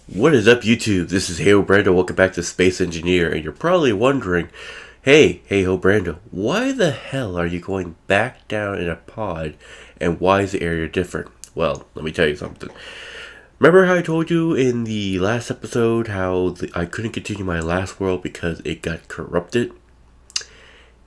What is up, YouTube? This is HeyhoBrando. Welcome back to Space Engineer. And you're probably wondering, hey, HeyhoBrando, why the hell are you going back down in a pod? And why is the area different? Well, let me tell you something. Remember how I told you in the last episode how I couldn't continue my last world because it got corrupted?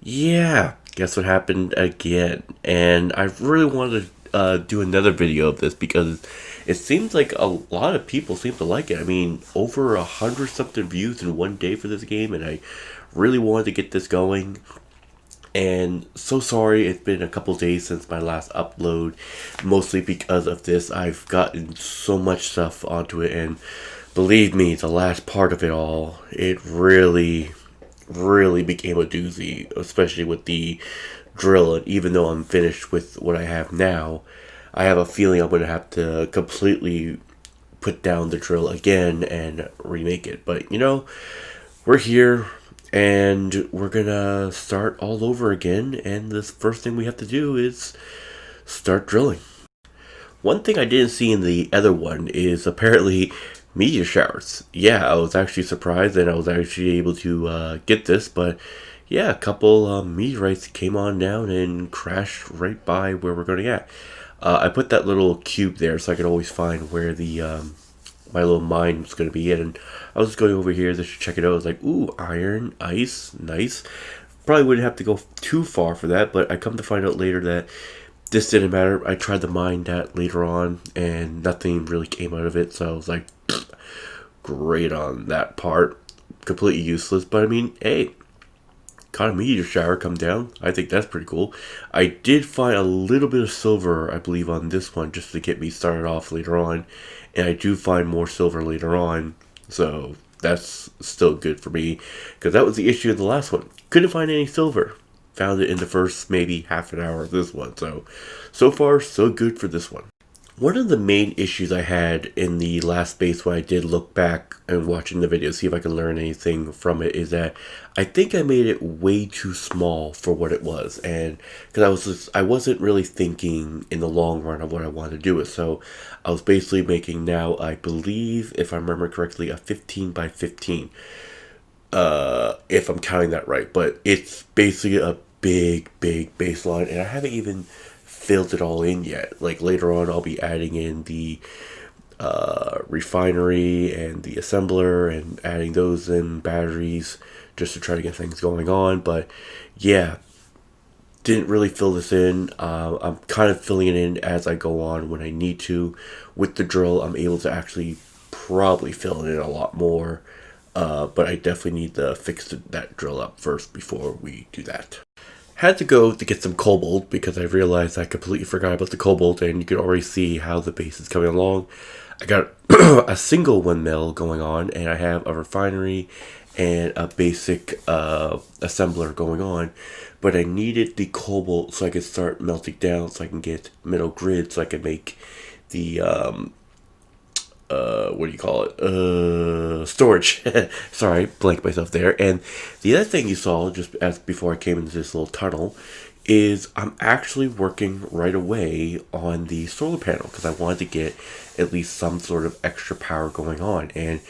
Yeah, guess what happened again? And I really wanted to do another video of this because it seems like a lot of people seem to like it. I mean, over 100 something views in one day for this game, and I really wanted to get this going. And so sorry, it's been a couple days since my last upload, mostly because of this. I've gotten so much stuff onto it, and believe me, the last part of it all, it really became a doozy, especially with the drill. And even though I'm finished with what I have now, I have a feeling I'm going to have to completely put down the drill again and remake it. But you know, we're here and we're gonna start all over again, and the first thing we have to do is start drilling. One thing I didn't see in the other one is apparently meteor showers. Yeah, I was actually surprised that I was actually able to get this, but yeah, a couple meteorites came on down and crashed right by where we're going to get. I put that little cube there so I could always find where the my little mine was going to be in. And I was just going over here just to check it out. I was like, ooh, iron, ice, nice. Probably wouldn't have to go too far for that, but I come to find out later that this didn't matter. I tried to mine that later on, and nothing really came out of it. So I was like, great on that part. Completely useless, but I mean, hey, caught a meteor shower come down. I think that's pretty cool. I did find a little bit of silver, I believe, on this one just to get me started off later on. And I do find more silver later on. So that's still good for me, because that was the issue of the last one. Couldn't find any silver. Found it in the first maybe half an hour of this one. So far, so good for this one. One of the main issues I had in the last base when I did look back and watching the video, see if I can learn anything from it, is that I think I made it way too small for what it was. And because I wasn't really thinking in the long run of what I wanted to do with. So I was basically making now, I believe, if I remember correctly, a 15 by 15. If I'm counting that right. But it's basically a big baseline, and I haven't even filled it all in yet. Like later on I'll be adding in the refinery and the assembler and adding those in batteries just to try to get things going on. But yeah, didn't really fill this in. I'm kind of filling it in as I go on when I need to. With the drill I'm able to actually probably fill it in a lot more, but I definitely need to fix that drill up first before we do that. Had to go to get some cobalt because I realized I completely forgot about the cobalt, and you can already see how the base is coming along. I got a single windmill going on, and I have a refinery and a basic assembler going on, but I needed the cobalt so I could start melting down so I can get metal grid so I can make the what do you call it? Storage. Sorry, blanked myself there. And the other thing you saw just as before I came into this little tunnel is I'm actually working right away on the solar panel because I wanted to get at least some sort of extra power going on. And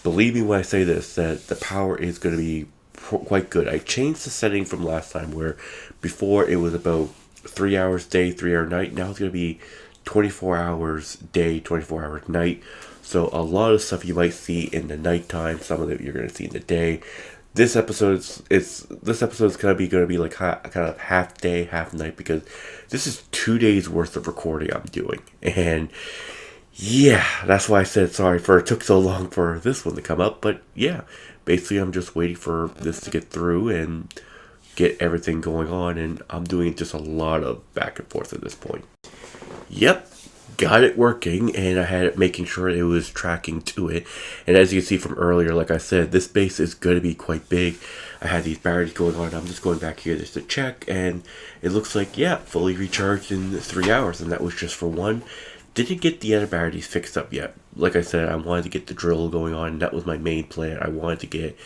believe me when I say this, that the power is going to be quite good. I changed the setting from last time where before it was about 3 hours day, 3 hour night. Now it's going to be 24 hours day, 24 hours night. So a lot of stuff you might see in the nighttime, some of it you're going to see in the day. This episode is going to be like kind of half day, half night, because this is 2 days worth of recording I'm doing. And yeah, that's why I said sorry for it took so long for this one to come up. But yeah, basically I'm just waiting for this to get through and get everything going on, and I'm doing just a lot of back and forth at this point. Yep, got it working, and I had it making sure it was tracking to it. And as you can see from earlier, like I said, this base is going to be quite big. I had these batteries going on. I'm just going back here just to check, and it looks like, yeah, fully recharged in 3 hours, and that was just for one. Didn't get the other batteries fixed up yet. Like I said, I wanted to get the drill going on, and that was my main plan. I wanted to get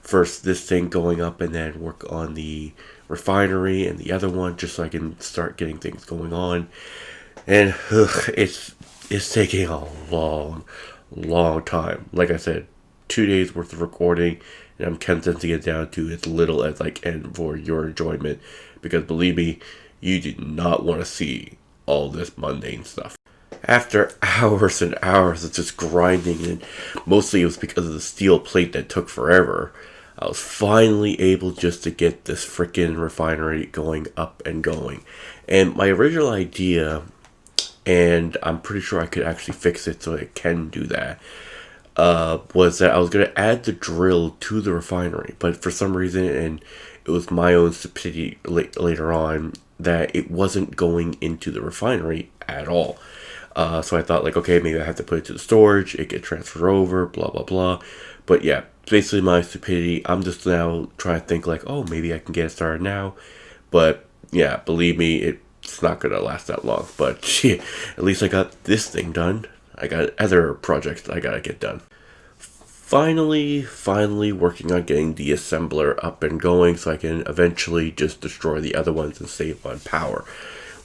first this thing going up and then work on the refinery and the other one just so I can start getting things going on. And it's taking a long time. Like I said, 2 days worth of recording, and I'm condensing it down to as little as I can for your enjoyment. Because believe me, you do not want to see all this mundane stuff. After hours and hours of just grinding, and mostly it was because of the steel plate that took forever, I was finally able just to get this freaking refinery going up and going. And my original idea, and I'm pretty sure I could actually fix it so it can do that, was that I was going to add the drill to the refinery. But for some reason, and it was my own stupidity later on, that it wasn't going into the refinery at all. So I thought, like, okay, maybe I have to put it to the storage, it get transferred over, blah, blah, blah. But yeah, basically my stupidity. I'm just now trying to think, like, oh, maybe I can get it started now. But yeah, believe me, it's not going to last that long. But shit, at least I got this thing done. I got other projects that I got to get done. Finally working on getting the assembler up and going so I can eventually just destroy the other ones and save on power.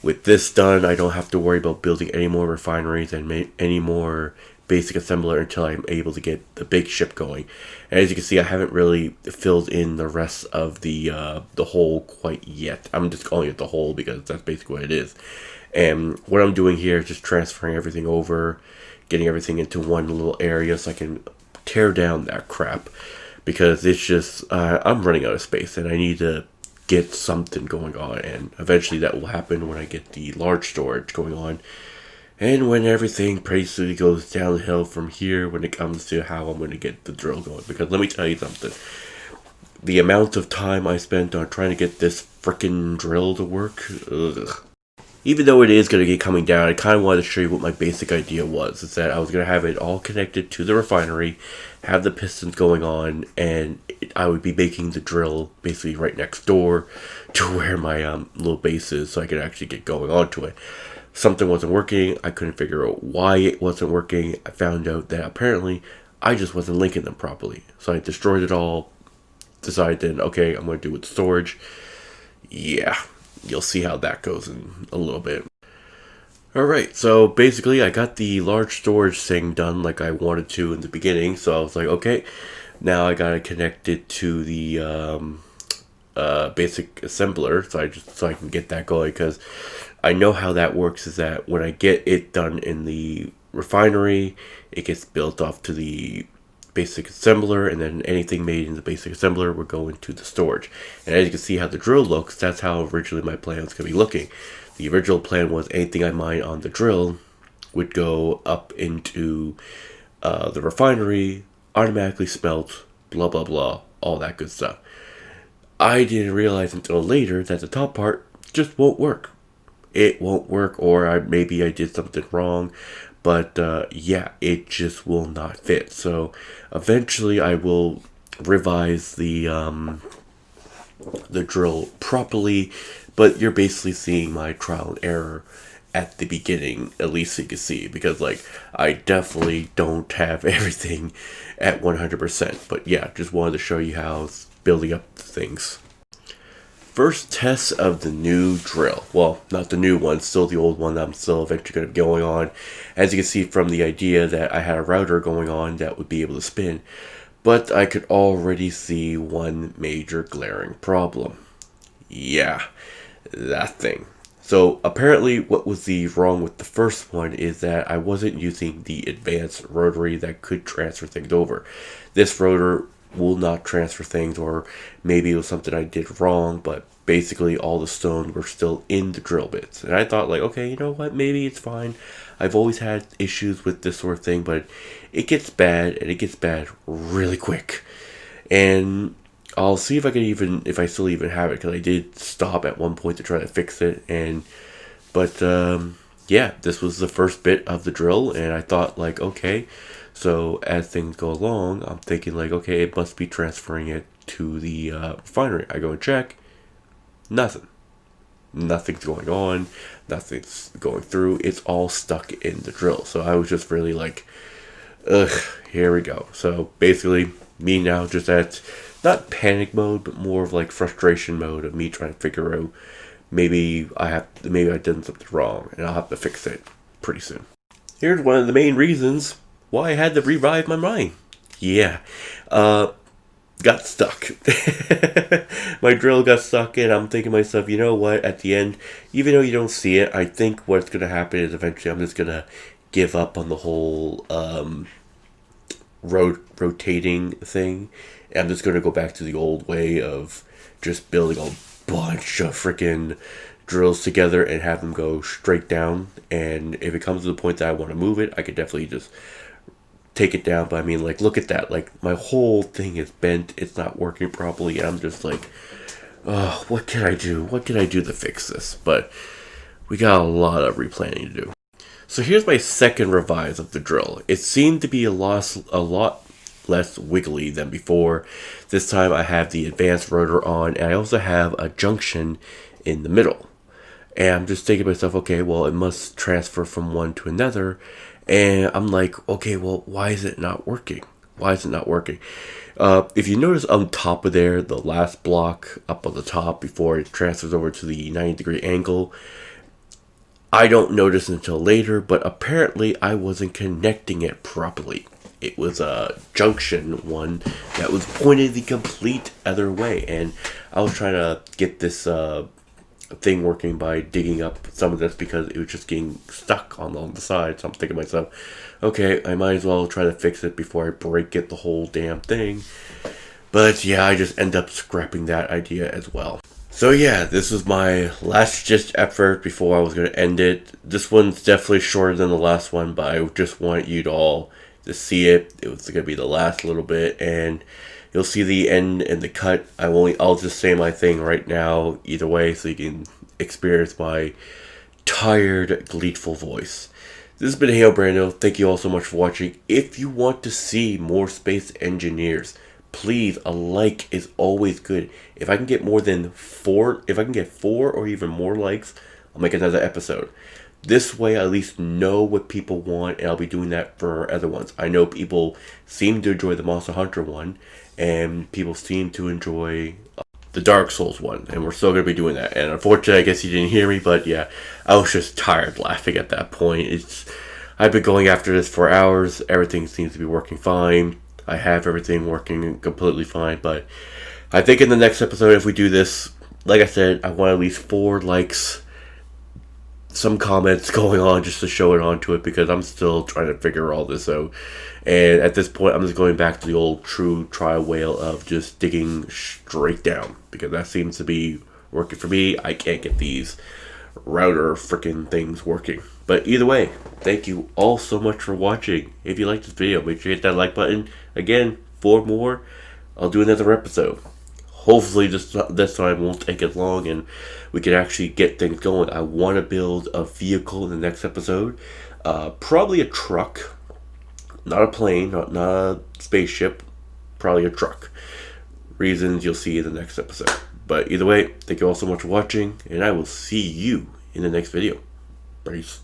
With this done, I don't have to worry about building any more refineries and any more basic assembler until I'm able to get the big ship going. And as you can see, I haven't really filled in the rest of the hole quite yet. I'm just calling it the hole because that's basically what it is. And what I'm doing here is just transferring everything over, getting everything into one little area so I can tear down that crap. Because it's just, I'm running out of space and I need to get something going on, and eventually that will happen when I get the large storage going on, and when everything basically goes downhill from here when it comes to how I'm going to get the drill going. Because let me tell you something, the amount of time I spent on trying to get this frickin' drill to work, ugh. Even though it is going to get coming down, I kind of wanted to show you what my basic idea was. Is that I was going to have it all connected to the refinery, have the pistons going on, and I would be making the drill basically right next door to where my little base is so I could actually get going onto it. Something wasn't working. I couldn't figure out why it wasn't working. I found out that apparently I just wasn't linking them properly. So I destroyed it all, decided then, okay, I'm going to do with storage. Yeah. You'll see how that goes in a little bit. Alright, so basically I got the large storage thing done like I wanted to in the beginning. So I was like, okay, now I gotta connect it to the basic assembler so I can get that going. Because I know how that works is that when I get it done in the refinery, it gets built off to the basic assembler, and then anything made in the basic assembler would go into the storage. And as you can see how the drill looks, that's how originally my plan was going to be looking. The original plan was anything I mine on the drill would go up into the refinery, automatically smelt, blah blah blah, all that good stuff. I didn't realize until later that the top part just won't work. It won't work, or maybe I did something wrong. But yeah, it just will not fit. So eventually I will revise the drill properly. But you're basically seeing my trial and error at the beginning, at least you can see. Because like, I definitely don't have everything at 100%. But yeah, just wanted to show you how it's building up things. First test of the new drill. Well, not the new one, still the old one that I'm still eventually going to be going on. As you can see from the idea that I had a router going on that would be able to spin. But I could already see one major glaring problem. Yeah, that thing. So apparently what was wrong with the first one is that I wasn't using the advanced rotary that could transfer things over. This rotor will not transfer things, or maybe it was something I did wrong, but basically all the stones were still in the drill bits. And I thought like, okay, you know what, maybe it's fine. I've always had issues with this sort of thing, but it gets bad, and it gets bad really quick. And I'll see if I can if I still even have it, because I did stop at one point to try to fix it. But yeah, this was the first bit of the drill, and I thought like, okay, so as things go along, I'm thinking like, okay, it must be transferring it to the refinery. I go and check, nothing. Nothing's going on, nothing's going through, it's all stuck in the drill. So I was just really like, ugh, here we go. So basically, me now just at, not panic mode, but more of like frustration mode of me trying to figure out, maybe I did something wrong, and I'll have to fix it pretty soon. Here's one of the main reasons why I had to revive my mind. Yeah. Got stuck. My drill got stuck, and I'm thinking to myself, you know what, at the end, even though you don't see it, I think what's going to happen is eventually I'm just going to give up on the whole rotating thing. And I'm just going to go back to the old way of just building a bunch of freaking drills together and have them go straight down. And if it comes to the point that I want to move it, I could definitely just take it down. But I mean, like, look at that. Like, my whole thing is bent. It's not working properly. And I'm just like, oh, what can I do? What can I do to fix this? But we got a lot of replanning to do. So here's my second revise of the drill. It seemed to be a lot less wiggly than before. This time I have the advanced rotor on, and I also have a junction in the middle. And I'm just thinking to myself, okay, well, it must transfer from one to another. And I'm like, okay, well, why is it not working? Why is it not working? If you notice on top of there, the last block up on the top before it transfers over to the 90-degree angle, I don't notice until later, but apparently I wasn't connecting it properly. It was a junction one that was pointed the complete other way. And I was trying to get this thing working by digging up some of this because it was just getting stuck along the side. So I'm thinking to myself, okay, I might as well try to fix it before I break it the whole damn thing. But yeah, I just end up scrapping that idea as well. So yeah, this was my last ditch effort before I was going to end it. This one's definitely shorter than the last one, but I just want you to all to see it. It was going to be the last little bit, and you'll see the end and the cut. I'll just say my thing right now either way so you can experience my tired, gleeful voice. This has been HeyhoBrando. Thank you all so much for watching. If you want to see more space engineers, please, a like is always good. If I can get more than 4, if I can get 4 or even more likes, I'll make another episode. This way, I at least know what people want, and I'll be doing that for other ones. I know people seem to enjoy the Monster Hunter one, and people seem to enjoy the Dark Souls one, and we're still going to be doing that. And unfortunately, I guess you didn't hear me, but yeah, I was just tired laughing at that point. I've been going after this for hours. Everything seems to be working fine. I have everything working completely fine, but I think in the next episode, if we do this, like I said, I want at least 4 likes, some comments going on just to show it onto it, because I'm still trying to figure all this out. And at this point, I'm just going back to the old true trial whale of just digging straight down, because that seems to be working for me. I can't get these router freaking things working. But either way, thank you all so much for watching. If you liked this video, make sure you hit that like button. Again, 4 more, I'll do another episode. Hopefully this time won't take as long and we can actually get things going. I want to build a vehicle in the next episode. Probably a truck. Not a plane, not a spaceship. Probably a truck. Reasons you'll see in the next episode. But either way, thank you all so much for watching, and I will see you in the next video. Peace.